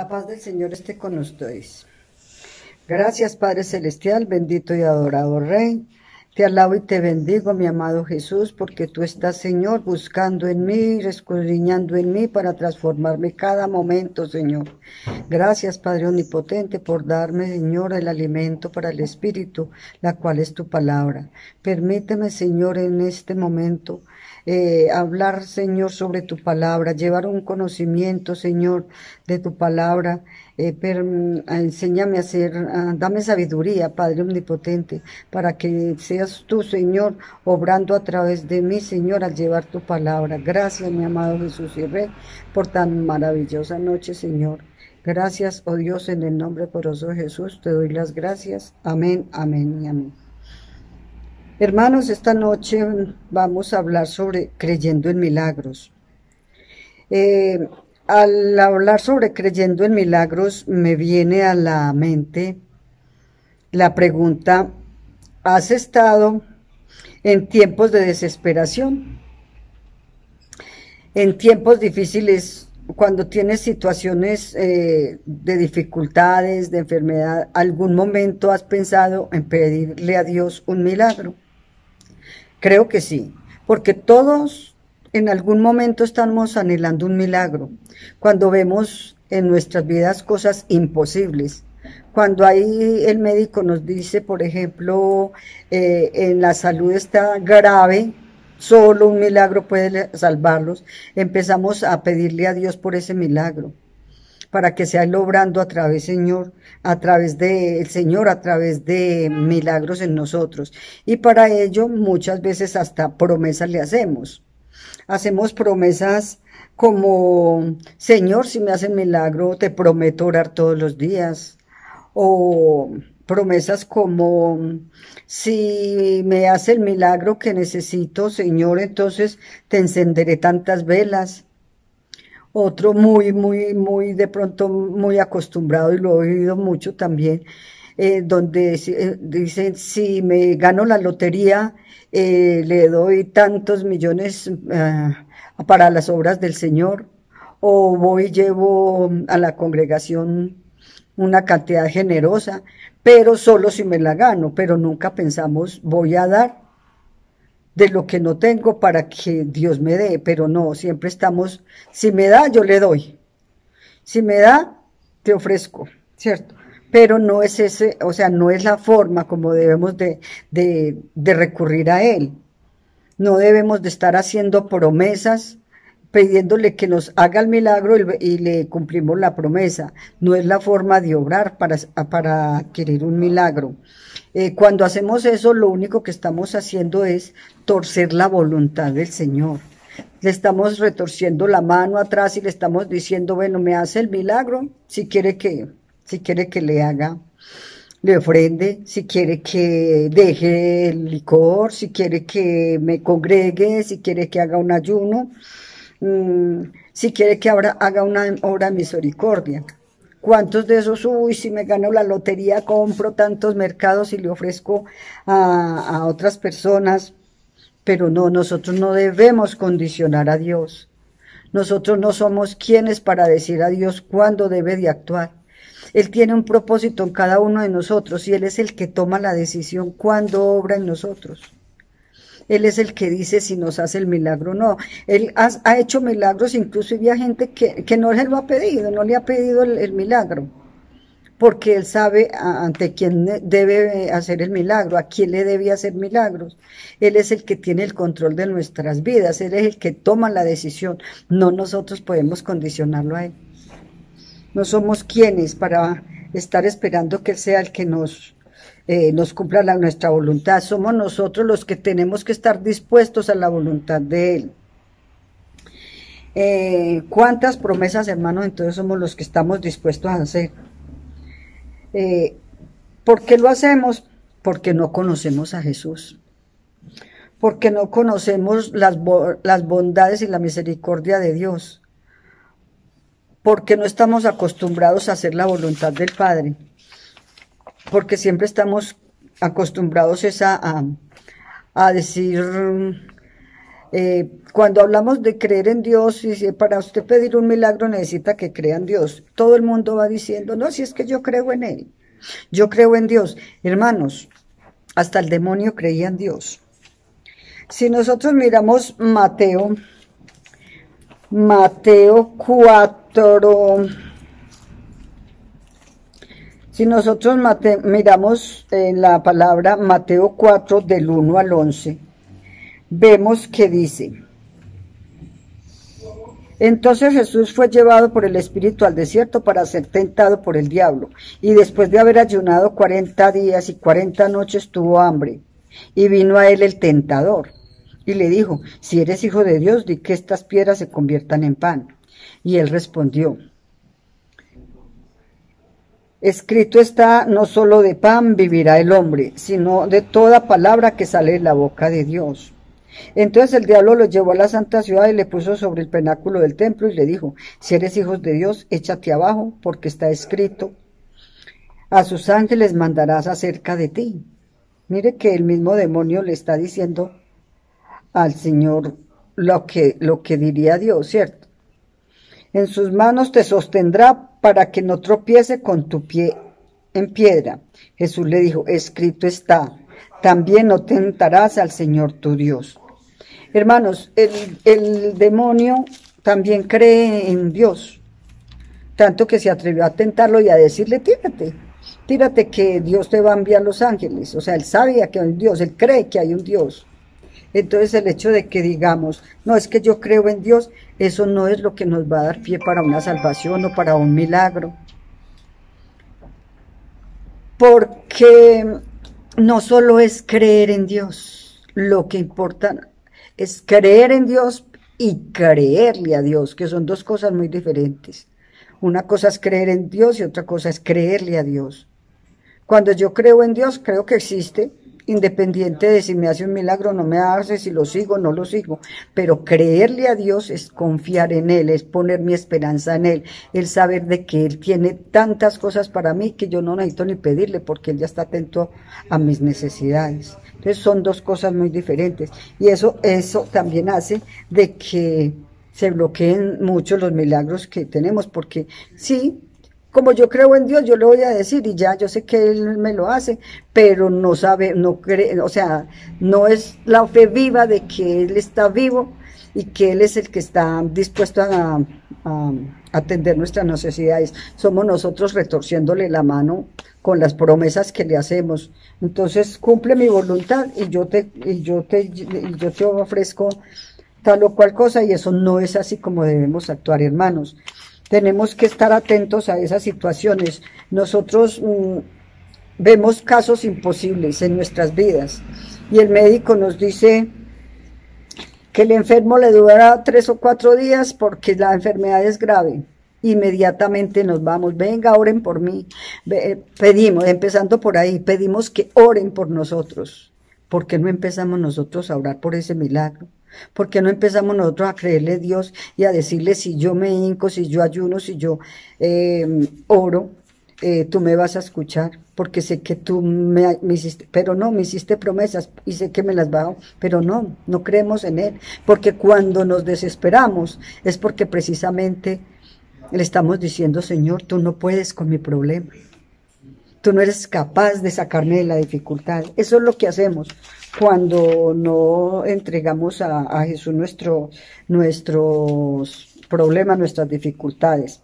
La paz del Señor esté con ustedes. Gracias, Padre Celestial, bendito y adorado Rey. Te alabo y te bendigo, mi amado Jesús, porque tú estás, Señor, buscando en mí, escudriñando en mí para transformarme cada momento, Señor. Gracias, Padre Omnipotente, por darme, Señor, el alimento para el Espíritu, la cual es tu palabra. Permíteme, Señor, en este momento, hablar, Señor, sobre tu palabra, llevar un conocimiento, Señor, de tu palabra. Enséñame a hacer, dame sabiduría, Padre Omnipotente, para que seas tú, Señor, obrando a través de mí, Señor, al llevar tu palabra. Gracias, mi amado Jesús y Rey, por tan maravillosa noche, Señor. Gracias, oh Dios, en el nombre poderoso de Jesús, te doy las gracias. Amén, amén y amén. Hermanos, esta noche vamos a hablar sobre creyendo en milagros. Al hablar sobre creyendo en milagros, me viene a la mente la pregunta: ¿has estado en tiempos de desesperación? En tiempos difíciles, cuando tienes situaciones de dificultades, de enfermedad, ¿algún momento has pensado en pedirle a Dios un milagro? Creo que sí, porque todos en algún momento estamos anhelando un milagro. Cuando vemos en nuestras vidas cosas imposibles, cuando ahí el médico nos dice, por ejemplo, en la salud está grave, solo un milagro puede salvarlos, empezamos a pedirle a Dios por ese milagro, para que sea Él obrando a través, Señor, a través de milagros en nosotros. Y para ello muchas veces hasta promesas le hacemos. Hacemos promesas como: Señor, si me hacen milagro, te prometo orar todos los días. O promesas como: si me hace el milagro que necesito, Señor, entonces te encenderé tantas velas. Otro muy de pronto muy acostumbrado, y lo he oído mucho también, donde dicen: si me gano la lotería, le doy tantos millones para las obras del Señor, o voy y llevo a la congregación una cantidad generosa, pero solo si me la gano. Pero nunca pensamos: voy a dar de lo que no tengo para que Dios me dé. Pero no, siempre estamos: si me da, yo le doy. Si me da, te ofrezco, ¿cierto? Pero no es ese, o sea, no es la forma como debemos de recurrir a Él. No debemos de estar haciendo promesas, pidiéndole que nos haga el milagro y le cumplimos la promesa. No es la forma de obrar para adquirir un milagro. Cuando hacemos eso, lo único que estamos haciendo es torcer la voluntad del Señor. Le estamos retorciendo la mano atrás y le estamos diciendo: bueno, me hace el milagro, si quiere que le haga, le ofrende, si quiere que deje el licor, si quiere que me congregue, si quiere que haga un ayuno, si quiere que haga una obra de misericordia. ¿Cuántos de esos: uy, si me gano la lotería, compro tantos mercados y le ofrezco a otras personas? Pero no, nosotros no debemos condicionar a Dios. Nosotros no somos quienes para decir a Dios cuándo debe de actuar. Él tiene un propósito en cada uno de nosotros y Él es el que toma la decisión cuándo obra en nosotros. Él es el que dice si nos hace el milagro o no. Él ha hecho milagros, incluso había gente que no se lo ha pedido, no le ha pedido el milagro, porque Él sabe ante quién debe hacer el milagro, a quién le debe hacer milagros. Él es el que tiene el control de nuestras vidas, Él es el que toma la decisión, no nosotros podemos condicionarlo a Él. No somos quienes para estar esperando que Él sea el que nos cumpla nuestra voluntad. Somos nosotros los que tenemos que estar dispuestos a la voluntad de Él. ¿Cuántas promesas, hermanos, entonces somos los que estamos dispuestos a hacer? ¿Por qué lo hacemos? Porque no conocemos a Jesús, porque no conocemos las bondades y la misericordia de Dios, porque no estamos acostumbrados a hacer la voluntad del Padre, porque siempre estamos acostumbrados a decir: Cuando hablamos de creer en Dios, y si para usted pedir un milagro necesita que crea en Dios. Todo el mundo va diciendo, no, si es que yo creo en Él, yo creo en Dios. Hermanos, hasta el demonio creía en Dios. Si nosotros miramos Mateo 4, si nosotros miramos en la palabra Mateo 4 del 1 al 11, vemos que dice: entonces Jesús fue llevado por el Espíritu al desierto para ser tentado por el diablo, y después de haber ayunado 40 días y 40 noches tuvo hambre, y vino a él el tentador, y le dijo: si eres hijo de Dios, di que estas piedras se conviertan en pan. Y él respondió: escrito está, no solo de pan vivirá el hombre, sino de toda palabra que sale de la boca de Dios. Entonces el diablo lo llevó a la santa ciudad y le puso sobre el pináculo del templo y le dijo: si eres hijo de Dios, échate abajo, porque está escrito, a sus ángeles mandarás acerca de ti. Mire que el mismo demonio le está diciendo al Señor lo que diría Dios, ¿cierto? En sus manos te sostendrá para que no tropiece con tu pie en piedra. Jesús le dijo: escrito está, también no tentarás al Señor tu Dios. Hermanos, el demonio también cree en Dios, tanto que se atrevió a tentarlo y a decirle: tírate que Dios te va a enviar los ángeles. O sea, él sabía que hay un Dios, él cree que hay un Dios. Entonces el hecho de que digamos, no, es que yo creo en Dios, eso no es lo que nos va a dar pie para una salvación o para un milagro. Porque no solo es creer en Dios, lo que importa es creer en Dios y creerle a Dios, que son dos cosas muy diferentes. Una cosa es creer en Dios y otra cosa es creerle a Dios. Cuando yo creo en Dios, creo que existe, independiente de si me hace un milagro o no me hace, si lo sigo o no lo sigo. Pero creerle a Dios es confiar en Él, es poner mi esperanza en Él, el saber de que Él tiene tantas cosas para mí que yo no necesito ni pedirle porque Él ya está atento a mis necesidades. Entonces son dos cosas muy diferentes. Y eso también hace de que se bloqueen mucho los milagros que tenemos, porque sí, como yo creo en Dios, yo le voy a decir y ya, yo sé que Él me lo hace, pero no sabe, no cree, o sea, no es la fe viva de que Él está vivo y que Él es el que está dispuesto a atender nuestras necesidades. Somos nosotros retorciéndole la mano con las promesas que le hacemos. Entonces, cumple mi voluntad y yo te ofrezco tal o cual cosa, y eso no es así como debemos actuar, hermanos. Tenemos que estar atentos a esas situaciones. Nosotros vemos casos imposibles en nuestras vidas y el médico nos dice que el enfermo le dura 3 o 4 días porque la enfermedad es grave. Inmediatamente nos vamos: venga, oren por mí. Pedimos, empezando por ahí, pedimos que oren por nosotros. ¿Por qué no empezamos nosotros a orar por ese milagro? ¿Por qué no empezamos nosotros a creerle a Dios y a decirle: si yo me hinco, si yo ayuno, si yo oro, tú me vas a escuchar? Porque sé que tú me hiciste, pero no, me hiciste promesas y sé que me las vas a, pero no creemos en Él. Porque cuando nos desesperamos es porque precisamente le estamos diciendo: Señor, tú no puedes con mi problema. Tú no eres capaz de sacarme de la dificultad. Eso es lo que hacemos cuando no entregamos a Jesús nuestros problemas, nuestras dificultades.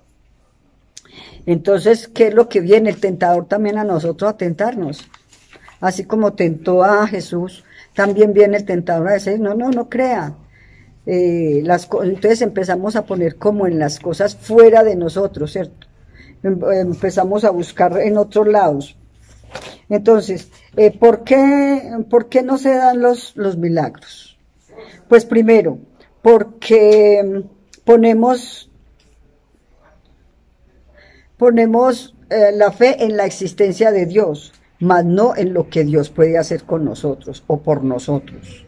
Entonces, ¿qué es lo que viene? El tentador también a nosotros a tentarnos. Así como tentó a Jesús, también viene el tentador a decir: no crea. Entonces empezamos a poner como en las cosas fuera de nosotros, ¿cierto? Empezamos a buscar en otros lados. Entonces, ¿por qué no se dan los milagros? Pues primero, porque ponemos la fe en la existencia de Dios, mas no en lo que Dios puede hacer con nosotros o por nosotros.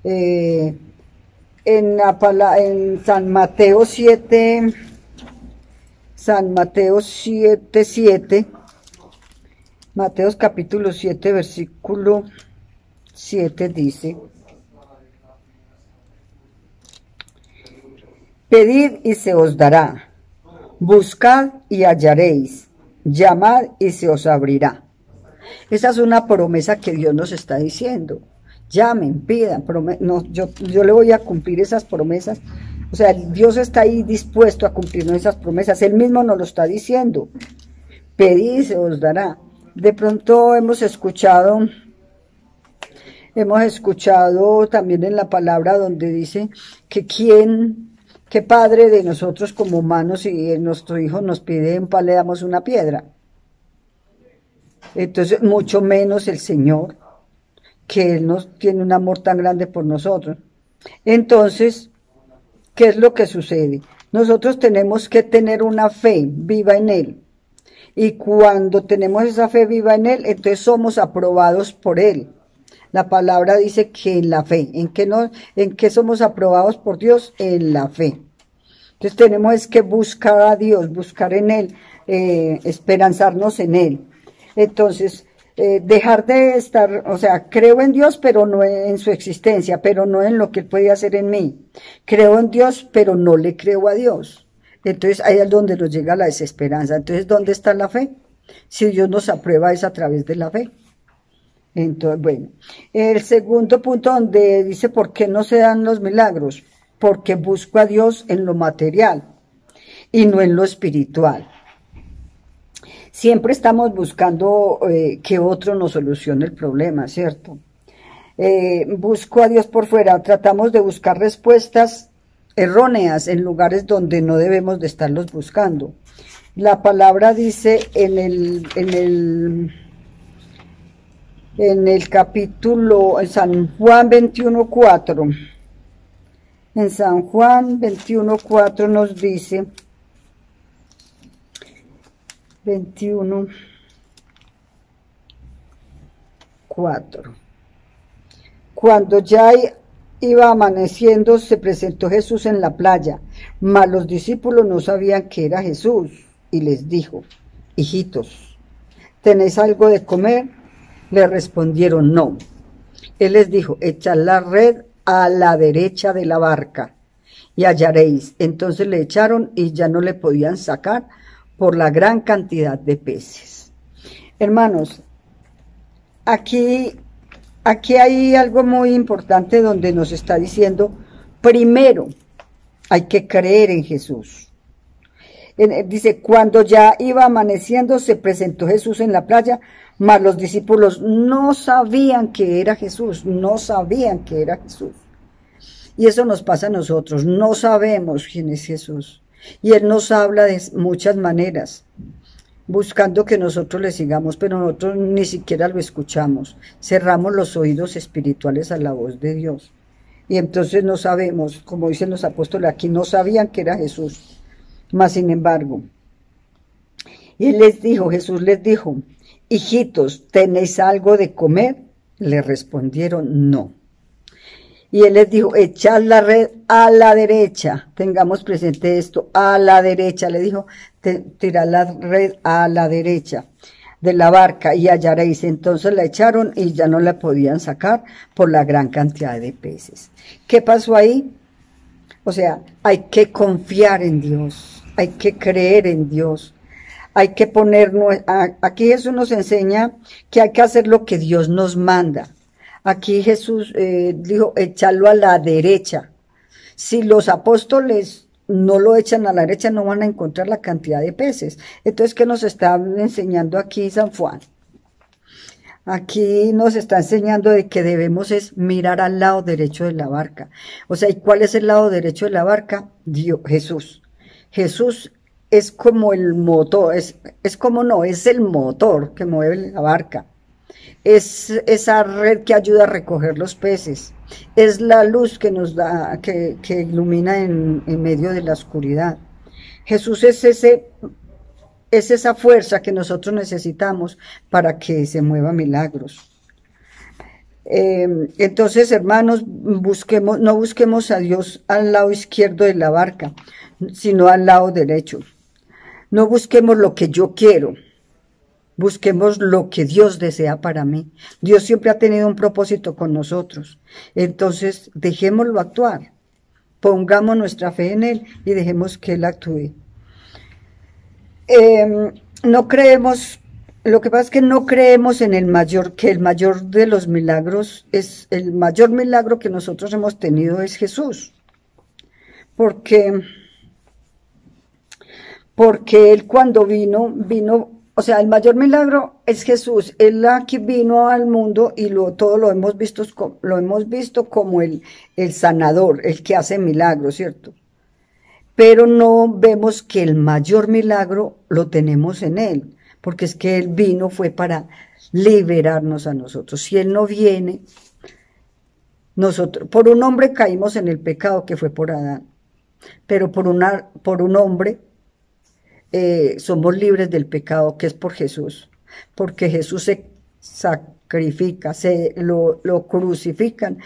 En San Mateo 7, Mateo capítulo 7, versículo 7 dice: Pedid y se os dará, buscad y hallaréis, llamad y se os abrirá. Esa es una promesa que Dios nos está diciendo. Llamen, pidan, no, yo le voy a cumplir esas promesas. O sea, Dios está ahí dispuesto a cumplirnos esas promesas. Él mismo nos lo está diciendo. Pedid y se os dará. De pronto hemos escuchado también en la palabra donde dice que qué padre de nosotros como humanos, si nuestro hijo nos pide un pan, le damos una piedra. Entonces, mucho menos el Señor, que Él nos tiene un amor tan grande por nosotros. Entonces, ¿qué es lo que sucede? Nosotros tenemos que tener una fe viva en Él. Y cuando tenemos esa fe viva en Él, entonces somos aprobados por Él. La palabra dice que en la fe. ¿En qué somos aprobados por Dios? En la fe. Entonces tenemos que buscar a Dios, buscar en Él, esperanzarnos en Él. Entonces, dejar de estar, o sea, creo en Dios, pero no en su existencia, pero no en lo que Él puede hacer en mí. Creo en Dios, pero no le creo a Dios. Entonces, ahí es donde nos llega la desesperanza. Entonces, ¿dónde está la fe? Si Dios nos aprueba es a través de la fe. Entonces, bueno, el segundo punto donde dice ¿por qué no se dan los milagros? Porque busco a Dios en lo material y no en lo espiritual. Siempre estamos buscando que otro nos solucione el problema, ¿cierto? Busco a Dios por fuera, tratamos de buscar respuestas erróneas en lugares donde no debemos de estarlos buscando. La palabra dice en el capítulo, en San Juan 21:4, en San Juan 21:4 nos dice, 21:4, cuando ya iba amaneciendo, se presentó Jesús en la playa, mas los discípulos no sabían que era Jesús, y les dijo, hijitos, ¿tenéis algo de comer? Le respondieron, no. Él les dijo, echad la red a la derecha de la barca, y hallaréis. Entonces le echaron, y ya no le podían sacar por la gran cantidad de peces. Hermanos, aquí hay algo muy importante donde nos está diciendo, primero, hay que creer en Jesús. Dice, cuando ya iba amaneciendo, se presentó Jesús en la playa, mas los discípulos no sabían que era Jesús, no sabían que era Jesús. Y eso nos pasa a nosotros, no sabemos quién es Jesús. Y Él nos habla de muchas maneras, buscando que nosotros le sigamos, pero nosotros ni siquiera lo escuchamos. Cerramos los oídos espirituales a la voz de Dios. Y entonces no sabemos, como dicen los apóstoles aquí, no sabían que era Jesús. Mas sin embargo, y Jesús les dijo, hijitos, ¿tenéis algo de comer? Le respondieron, no. Y Él les dijo, echad la red a la derecha. Tengamos presente esto, a la derecha. Le dijo, tirad la red a la derecha de la barca y hallaréis. Entonces la echaron y ya no la podían sacar por la gran cantidad de peces. ¿Qué pasó ahí? O sea, hay que confiar en Dios, hay que creer en Dios. Hay que aquí Jesús nos enseña que hay que hacer lo que Dios nos manda. Aquí Jesús dijo, echarlo a la derecha. Si los apóstoles no lo echan a la derecha, no van a encontrar la cantidad de peces. Entonces, ¿qué nos está enseñando aquí San Juan? Aquí nos está enseñando de que debemos es mirar al lado derecho de la barca. O sea, ¿y cuál es el lado derecho de la barca? Dios, Jesús. Jesús es como el motor, es el motor que mueve la barca. Es esa red que ayuda a recoger los peces. Es la luz que nos da, que ilumina en medio de la oscuridad. Jesús es esa fuerza que nosotros necesitamos para que se muevan milagros. Entonces, hermanos, no busquemos a Dios al lado izquierdo de la barca, sino al lado derecho. No busquemos lo que yo quiero. Busquemos lo que Dios desea para mí. Dios siempre ha tenido un propósito con nosotros. Entonces, dejémoslo actuar. Pongamos nuestra fe en Él y dejemos que Él actúe. No creemos, lo que pasa es que no creemos en el mayor, que el mayor de los milagros, es el mayor milagro que nosotros hemos tenido es Jesús. Porque Él cuando vino, o sea, el mayor milagro es Jesús. Él aquí vino al mundo y todo lo hemos visto como el sanador, el que hace milagros, ¿cierto? Pero no vemos que el mayor milagro lo tenemos en Él, porque es que Él vino fue para liberarnos a nosotros. Si Él no viene, nosotros, por un hombre caímos en el pecado que fue por Adán, pero por un hombre somos libres del pecado que es por Jesús, porque Jesús se sacrifica, lo crucifican,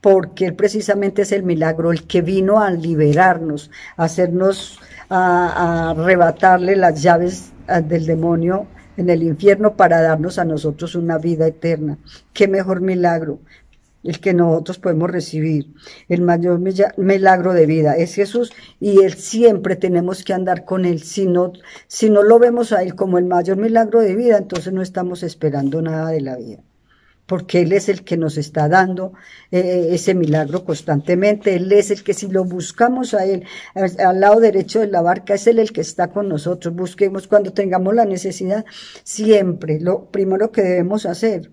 porque Él precisamente es el milagro, el que vino a liberarnos, a hacernos, a arrebatarle las llaves del demonio en el infierno para darnos a nosotros una vida eterna. ¡Qué mejor milagro! El que nosotros podemos recibir. El mayor milagro de vida es Jesús, y Él siempre tenemos que andar con Él. Si no lo vemos a Él como el mayor milagro de vida, entonces no estamos esperando nada de la vida, porque Él es el que nos está dando ese milagro constantemente. Él es el que, si lo buscamos a Él, al lado derecho de la barca, es Él el que está con nosotros. Busquemos cuando tengamos la necesidad. Siempre lo primero que debemos hacer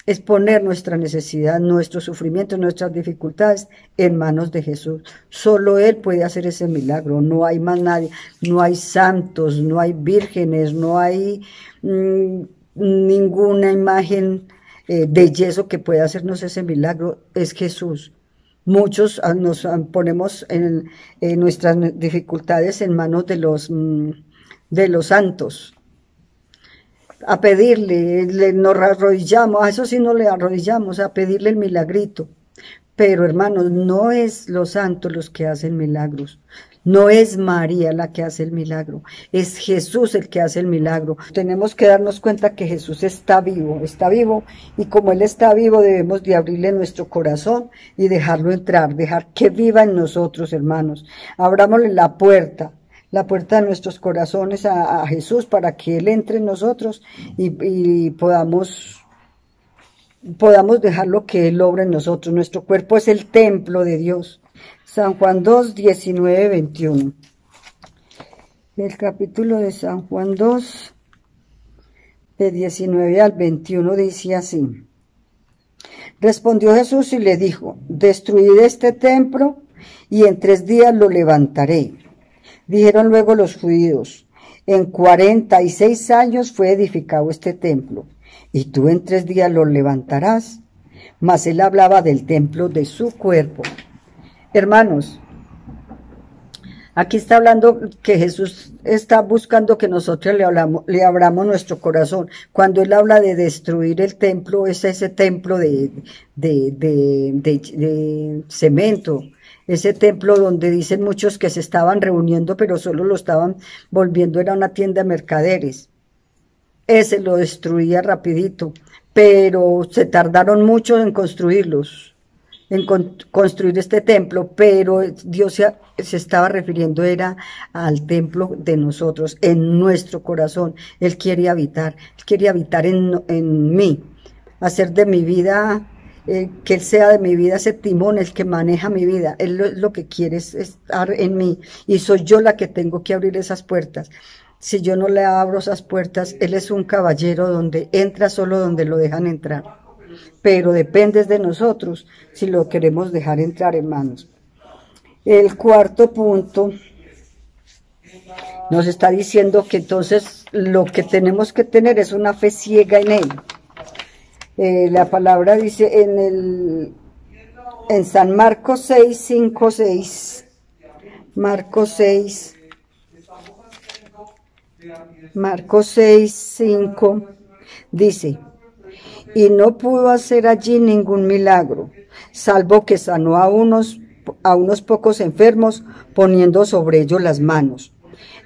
es poner nuestra necesidad, nuestro sufrimiento, nuestras dificultades en manos de Jesús. Solo Él puede hacer ese milagro, no hay más nadie. No hay santos, no hay vírgenes, no hay ninguna imagen de yeso que pueda hacernos ese milagro. Es Jesús. Muchos nos ponemos en nuestras dificultades en manos de los santos, a pedirle, nos arrodillamos, a eso sí no le arrodillamos, a pedirle el milagrito. Pero hermanos, no es los santos los que hacen milagros, no es María la que hace el milagro, es Jesús el que hace el milagro. Tenemos que darnos cuenta que Jesús está vivo, y como Él está vivo debemos de abrirle nuestro corazón y dejarlo entrar, dejar que viva en nosotros, hermanos. Abrámosle la puerta de nuestros corazones a Jesús para que Él entre en nosotros y podamos dejar lo que Él obra en nosotros. Nuestro cuerpo es el templo de Dios. San Juan 2, 19, 21. El capítulo de San Juan 2, de 19 al 21, dice así. Respondió Jesús y le dijo: destruid este templo y en 3 días lo levantaré. Dijeron luego los judíos: en 46 años fue edificado este templo, y tú en 3 días lo levantarás. Mas él hablaba del templo de su cuerpo. Hermanos, aquí está hablando que Jesús está buscando que nosotros le abramos nuestro corazón. Cuando Él habla de destruir el templo, es ese templo de cemento, ese templo donde dicen muchos que se estaban reuniendo, pero solo lo estaban volviendo, era una tienda de mercaderes. Ese lo destruía rapidito, pero se tardaron mucho en construirlos, en construir este templo, pero Dios se estaba refiriendo era al templo de nosotros, en nuestro corazón. Él quiere habitar en mí, hacer de mi vida, que Él sea de mi vida ese timón, el que maneja mi vida. Él lo que quiere es estar en mí, y soy yo la que tengo que abrir esas puertas. Si yo no le abro esas puertas, Él es un caballero donde entra solo donde lo dejan entrar. Pero depende de nosotros si lo queremos dejar entrar, hermanos. El cuarto punto nos está diciendo que entonces lo que tenemos que tener es una fe ciega en Él. La palabra dice en San Marcos 6, 5, 6, Marcos 6, 5, dice: y no pudo hacer allí ningún milagro, salvo que sanó a unos pocos enfermos, poniendo sobre ellos las manos.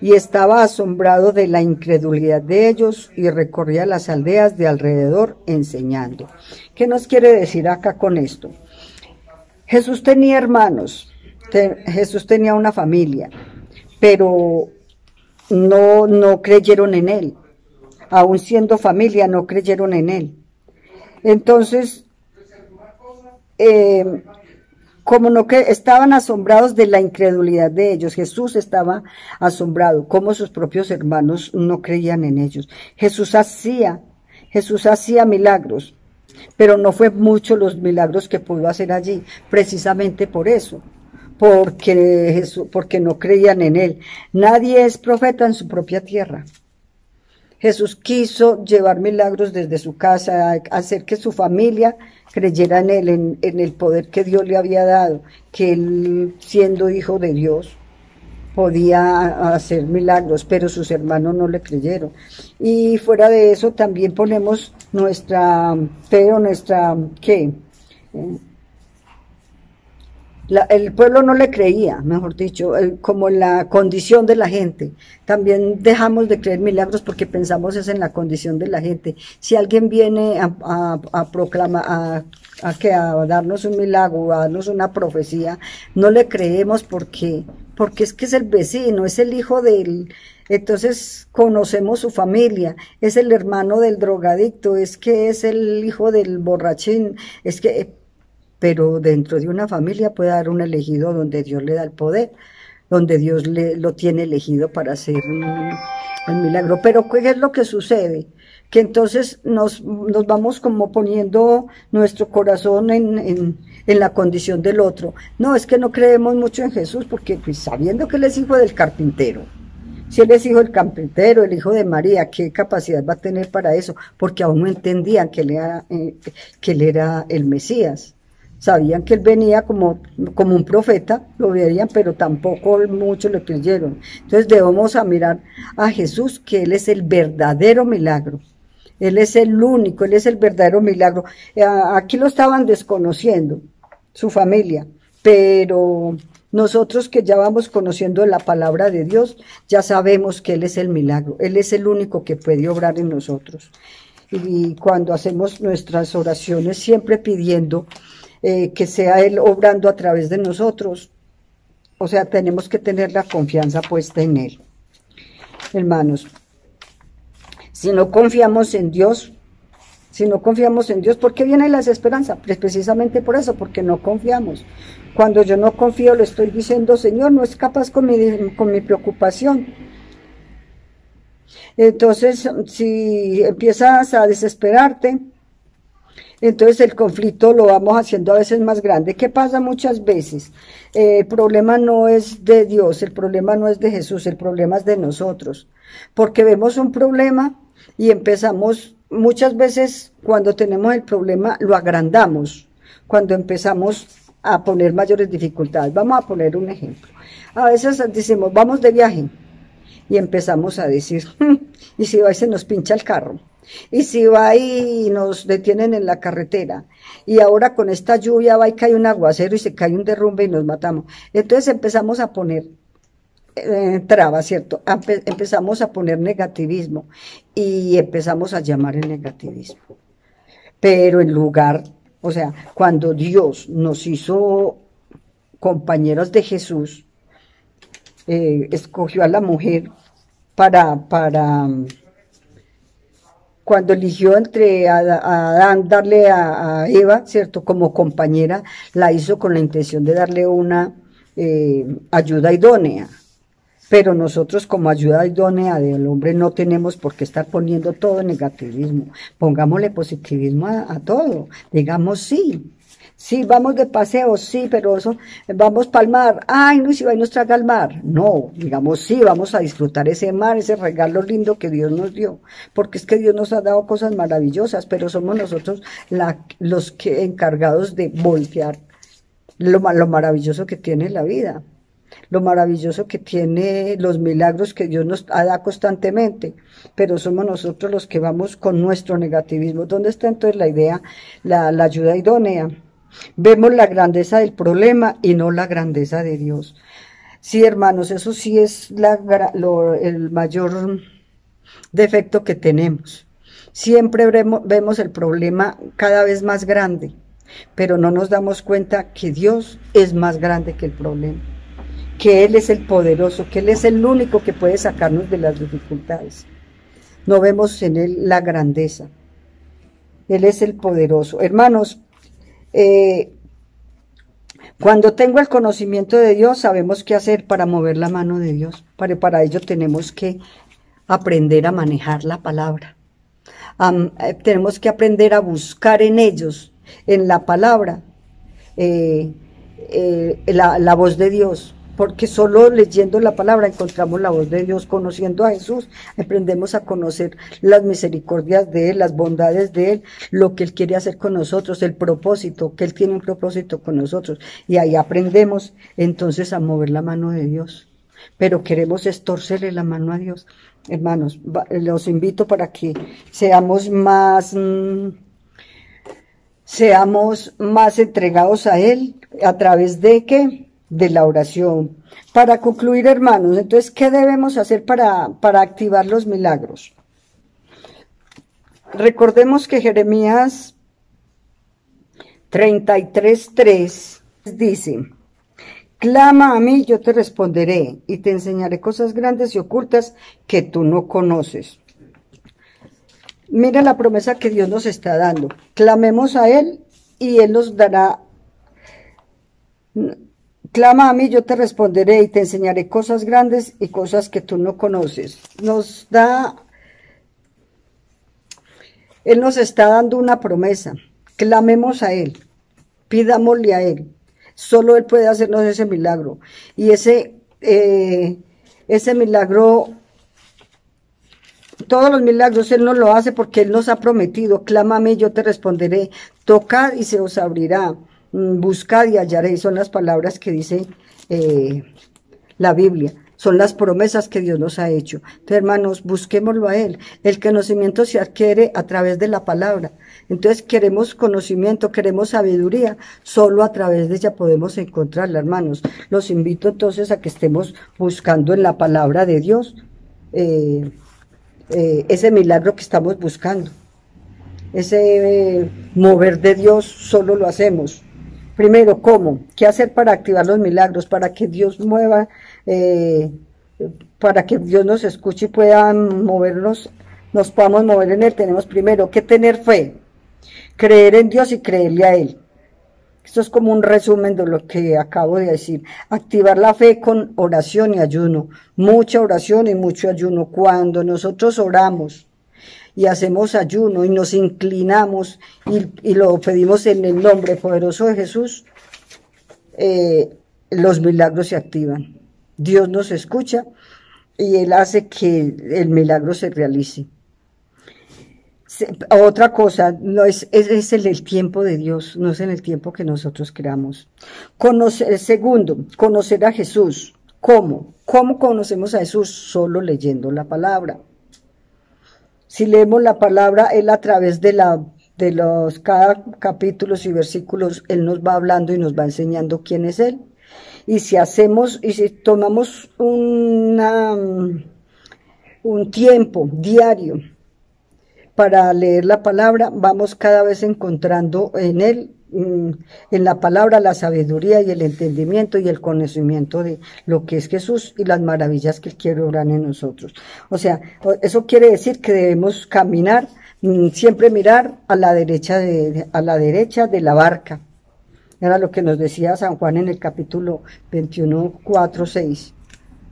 Y estaba asombrado de la incredulidad de ellos, y recorría las aldeas de alrededor enseñando. ¿Qué nos quiere decir acá con esto? Jesús tenía hermanos, Jesús tenía una familia, pero no creyeron en él. Aún siendo familia, no creyeron en él. Entonces, como no que estaban asombrados de la incredulidad de ellos, Jesús estaba asombrado, como sus propios hermanos no creían en ellos. Jesús hacía milagros, pero no fue mucho los milagros que pudo hacer allí, precisamente por eso, porque no creían en él. Nadie es profeta en su propia tierra. Jesús quiso llevar milagros desde su casa, hacer que su familia creyera en él, en el poder que Dios le había dado, que él, siendo hijo de Dios, podía hacer milagros, pero sus hermanos no le creyeron. Y fuera de eso también ponemos nuestra fe o nuestra, ¿qué? El pueblo no le creía, mejor dicho, como la condición de la gente. También dejamos de creer milagros porque pensamos es en la condición de la gente. Si alguien viene a proclamar, a darnos un milagro, a darnos una profecía, no le creemos porque es que es el vecino, es el hijo del... Entonces conocemos su familia, es el hermano del drogadicto, es que es el hijo del borrachín, es que... Pero dentro de una familia puede haber un elegido donde Dios le da el poder, donde Dios lo tiene elegido para hacer el milagro. Pero ¿qué es lo que sucede? Que entonces nos vamos como poniendo nuestro corazón en la condición del otro. No, es que no creemos mucho en Jesús, porque pues, sabiendo que Él es hijo del carpintero, si Él es hijo del carpintero, el hijo de María, ¿qué capacidad va a tener para eso? Porque aún no entendían que Él era el Mesías. Sabían que él venía como un profeta, lo veían, pero tampoco muchos le creyeron. Entonces debemos a mirar a Jesús, que Él es el verdadero milagro. Él es el único, Él es el verdadero milagro. Aquí lo estaban desconociendo, su familia, pero nosotros que ya vamos conociendo la palabra de Dios, ya sabemos que Él es el milagro. Él es el único que puede obrar en nosotros. Y cuando hacemos nuestras oraciones, siempre pidiendo que sea Él obrando a través de nosotros, o sea, tenemos que tener la confianza puesta en Él. Hermanos, si no confiamos en Dios, ¿por qué viene la desesperanza? Pues precisamente por eso, porque no confiamos. Cuando yo no confío, le estoy diciendo, Señor, no es capaz con mi preocupación. Entonces, si empiezas a desesperarte, entonces el conflicto lo vamos haciendo a veces más grande. ¿Qué pasa muchas veces? El problema no es de Dios, el problema no es de Jesús, el problema es de nosotros. Porque vemos un problema y empezamos, muchas veces cuando tenemos el problema lo agrandamos, cuando empezamos a poner mayores dificultades. Vamos a poner un ejemplo. A veces decimos, vamos de viaje y empezamos a decir, ¿y si va y se nos pincha el carro? Y si va y nos detienen en la carretera, y ahora con esta lluvia va y cae un aguacero y se cae un derrumbe y nos matamos. Entonces empezamos a poner trabas, ¿cierto? Empezamos a poner negativismo y empezamos a llamar el negativismo. Pero en lugar, o sea, cuando Dios nos hizo compañeros de Jesús, escogió a la mujer para cuando eligió entre a Adán darle a Eva, ¿cierto? Como compañera, la hizo con la intención de darle una ayuda idónea. Pero nosotros como ayuda idónea del hombre no tenemos por qué estar poniendo todo negativismo. Pongámosle positivismo a todo. Digamos sí. Sí, vamos de paseo, sí, pero eso, vamos para el mar. Ay, no, si va y nos traga al mar. No, digamos sí, vamos a disfrutar ese mar, ese regalo lindo que Dios nos dio. Porque es que Dios nos ha dado cosas maravillosas, pero somos nosotros los que encargados de voltear lo maravilloso que tiene la vida. Lo maravilloso que tiene los milagros que Dios nos da constantemente, pero somos nosotros los que vamos con nuestro negativismo. ¿Dónde está entonces la idea, la ayuda idónea? Vemos la grandeza del problema y no la grandeza de Dios. Sí, hermanos, eso sí es el mayor defecto que tenemos. Siempre vemos el problema cada vez más grande. pero no nos damos cuenta que Dios es más grande que el problema, que Él es el poderoso, que Él es el único que puede sacarnos de las dificultades. No vemos en Él la grandeza. Él es el poderoso. Hermanos, cuando tengo el conocimiento de Dios, sabemos qué hacer para mover la mano de Dios. Para ello tenemos que aprender a manejar la palabra. Tenemos que aprender a buscar en ellos, en la palabra, la voz de Dios. Porque solo leyendo la palabra encontramos la voz de Dios, conociendo a Jesús, aprendemos a conocer las misericordias de Él, las bondades de Él, lo que Él quiere hacer con nosotros, el propósito, que Él tiene un propósito con nosotros. Y ahí aprendemos entonces a mover la mano de Dios. Pero queremos estorcerle la mano a Dios. Hermanos, los invito para que seamos más entregados a Él, a través de ¿qué? De la oración. Para concluir, hermanos, entonces, ¿qué debemos hacer para activar los milagros? Recordemos que Jeremías 33:3 dice: clama a mí, yo te responderé, y te enseñaré cosas grandes y ocultas que tú no conoces. Mira la promesa que Dios nos está dando. Clamemos a Él y Él nos dará. Clama a mí, yo te responderé y te enseñaré cosas grandes y cosas que tú no conoces. Él nos está dando una promesa. Clamemos a Él, pidámosle a Él. Solo Él puede hacernos ese milagro. Y ese milagro, todos los milagros Él nos lo hace porque Él nos ha prometido. Clama a mí, yo te responderé. Tocad y se os abrirá. Buscad y hallaréis, son las palabras que dice la Biblia, son las promesas que Dios nos ha hecho. Entonces, hermanos, busquémoslo a Él. El conocimiento se adquiere a través de la palabra. Entonces, queremos conocimiento, queremos sabiduría, solo a través de ella podemos encontrarla, hermanos. Los invito entonces a que estemos buscando en la palabra de Dios ese milagro que estamos buscando. Ese mover de Dios solo lo hacemos. Primero, ¿cómo? ¿Qué hacer para activar los milagros? Para que Dios mueva, para que Dios nos escuche y pueda movernos, nos podamos mover en Él. Tenemos primero que tener fe, creer en Dios y creerle a Él. Esto es como un resumen de lo que acabo de decir. Activar la fe con oración y ayuno. Mucha oración y mucho ayuno. Cuando nosotros oramos y hacemos ayuno y nos inclinamos y lo pedimos en el nombre poderoso de Jesús, los milagros se activan. Dios nos escucha y Él hace que el milagro se realice. Otra cosa, no es en el tiempo de Dios, no es en el tiempo que nosotros creamos. Segundo, conocer a Jesús. ¿Cómo? ¿Cómo conocemos a Jesús? Solo leyendo la palabra. Si leemos la palabra, Él a través de cada capítulos y versículos, Él nos va hablando y nos va enseñando quién es Él. Y si tomamos un tiempo diario para leer la palabra, vamos cada vez encontrando en Él, en la palabra, la sabiduría y el entendimiento y el conocimiento de lo que es Jesús y las maravillas que Él quiere obrar en nosotros. O sea, eso quiere decir que debemos caminar, siempre mirar a la derecha de la barca. Era lo que nos decía San Juan en el capítulo 21, 4, 6.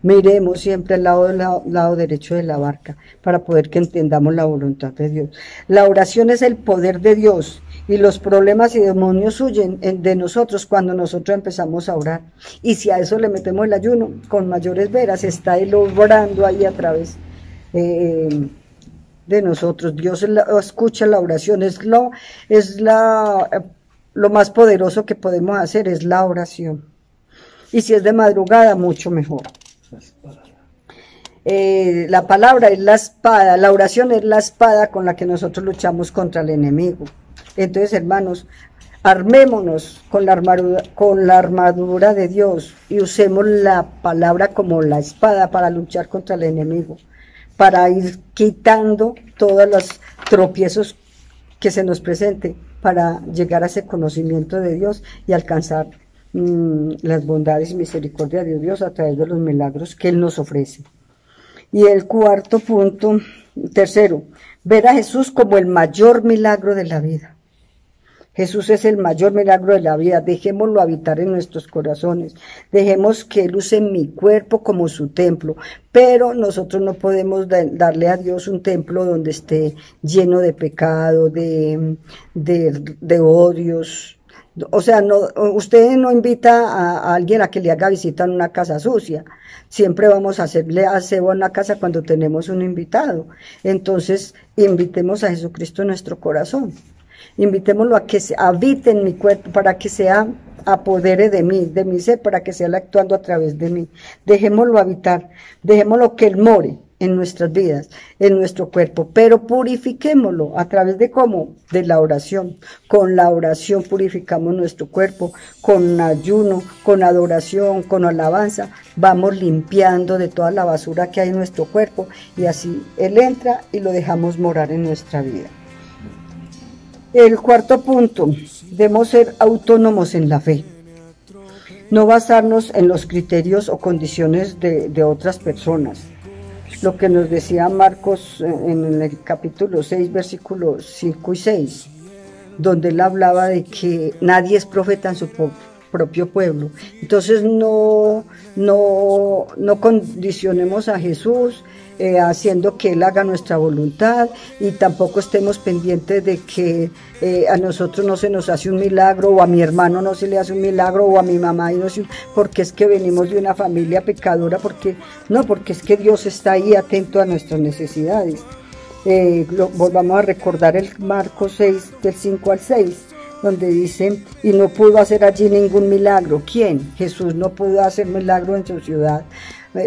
Miremos siempre al lado derecho de la barca para poder que entendamos la voluntad de Dios. La oración es el poder de Dios y los problemas y demonios huyen de nosotros cuando nosotros empezamos a orar. Y si a eso le metemos el ayuno, con mayores veras, está Él obrando ahí a través de nosotros. Dios escucha la oración, lo más poderoso que podemos hacer es la oración. Y si es de madrugada, mucho mejor. La palabra es la espada, la oración es la espada con la que nosotros luchamos contra el enemigo. Entonces, hermanos, armémonos con la armadura de Dios y usemos la palabra como la espada para luchar contra el enemigo, para ir quitando todos los tropiezos que se nos presenten, para llegar a ese conocimiento de Dios y alcanzar las bondades y misericordia de Dios a través de los milagros que Él nos ofrece. Y el cuarto punto, tercero, ver a Jesús como el mayor milagro de la vida. Jesús es el mayor milagro de la vida. Dejémoslo habitar en nuestros corazones. Dejemos que Él use mi cuerpo como su templo. Pero nosotros no podemos darle a Dios un templo donde esté lleno de pecado, de odios. O sea, usted no invita a alguien a que le haga visita en una casa sucia. Siempre vamos a hacerle aseo en la casa cuando tenemos un invitado. Entonces, invitemos a Jesucristo en nuestro corazón. Invitémoslo a que se habite en mi cuerpo, para que sea apodere de mi ser, para que sea actuando a través de mí. Dejémoslo habitar, dejémoslo que Él more en nuestras vidas, en nuestro cuerpo, pero purifiquémoslo a través de ¿cómo? De la oración. Con la oración purificamos nuestro cuerpo, con ayuno, con adoración, con alabanza, vamos limpiando de toda la basura que hay en nuestro cuerpo y así Él entra y lo dejamos morar en nuestra vida. El cuarto punto, debemos ser autónomos en la fe, no basarnos en los criterios o condiciones de otras personas. Lo que nos decía Marcos en el capítulo 6, versículos 5 y 6, donde él hablaba de que nadie es profeta en su propio pueblo. Entonces no condicionemos a Jesús haciendo que Él haga nuestra voluntad y tampoco estemos pendientes de que a nosotros no se nos hace un milagro o a mi hermano no se le hace un milagro o a mi mamá y no se, porque es que venimos de una familia pecadora, porque es que Dios está ahí atento a nuestras necesidades. Volvamos a recordar el Marcos 6 del 5 al 6, donde dice, y no pudo hacer allí ningún milagro. ¿Quién? Jesús no pudo hacer milagro en su ciudad.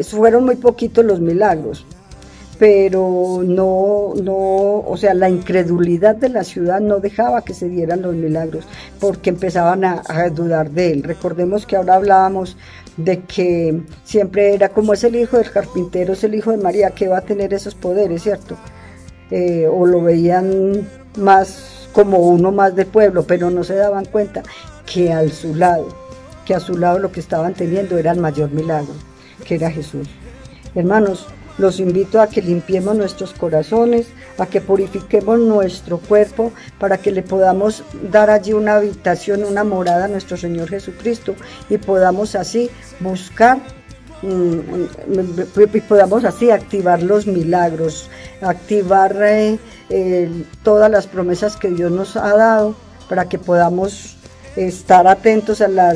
Fueron muy poquitos los milagros, pero o sea, la incredulidad de la ciudad no dejaba que se dieran los milagros, porque empezaban a dudar de Él. Recordemos que ahora hablábamos de que siempre era como es el hijo del carpintero, es el hijo de María, que va a tener esos poderes, ¿cierto? O lo veían más como uno más del pueblo, pero no se daban cuenta que a su lado lo que estaban teniendo era el mayor milagro, que era Jesús. Hermanos, los invito a que limpiemos nuestros corazones, a que purifiquemos nuestro cuerpo, para que le podamos dar allí una habitación, una morada a nuestro Señor Jesucristo, y podamos así buscar, y podamos así activar los milagros, activar todas las promesas que Dios nos ha dado, para que podamos estar atentos a la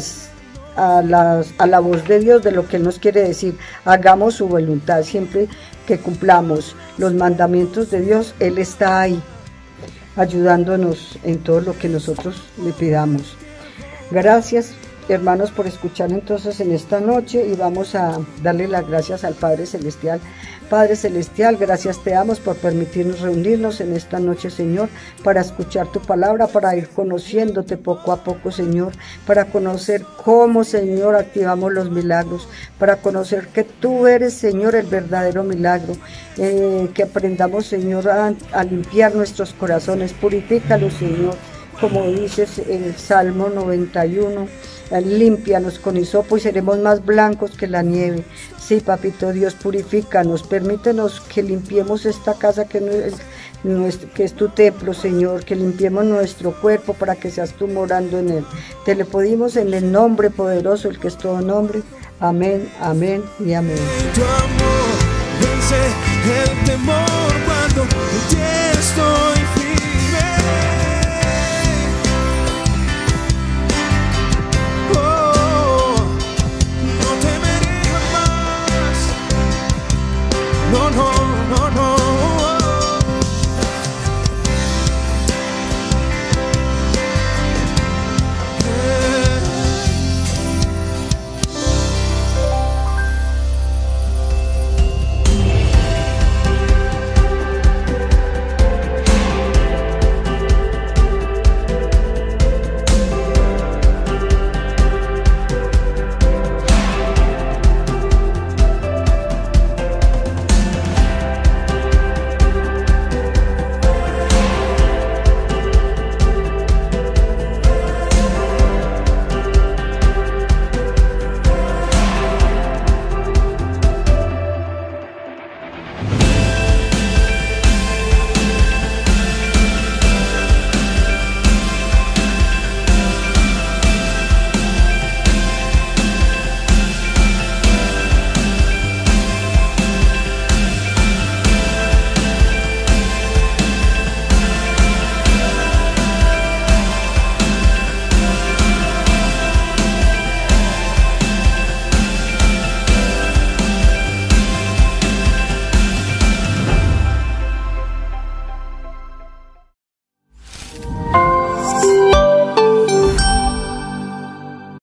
voz de Dios, de lo que Él nos quiere decir. Hagamos su voluntad, siempre que cumplamos los mandamientos de Dios, Él está ahí, ayudándonos en todo lo que nosotros le pidamos. Gracias, hermanos, por escuchar entonces en esta noche, y vamos a darle las gracias al Padre Celestial. Padre Celestial, gracias te damos por permitirnos reunirnos en esta noche, Señor, para escuchar tu palabra, para ir conociéndote poco a poco, Señor, para conocer cómo, Señor, activamos los milagros, para conocer que tú eres, Señor, el verdadero milagro, que aprendamos, Señor, a limpiar nuestros corazones, purifícalos, Señor, como dices en el Salmo 91, límpianos con hisopo y seremos más blancos que la nieve. Sí, papito Dios, purifícanos, permítenos que limpiemos esta casa que es tu templo, Señor, que limpiemos nuestro cuerpo para que seas tú morando en él. Te le pedimos en el nombre poderoso, el que es todo nombre. Amén, amén y amén. Tu amor vence el temor cuando en ti estoy fiel.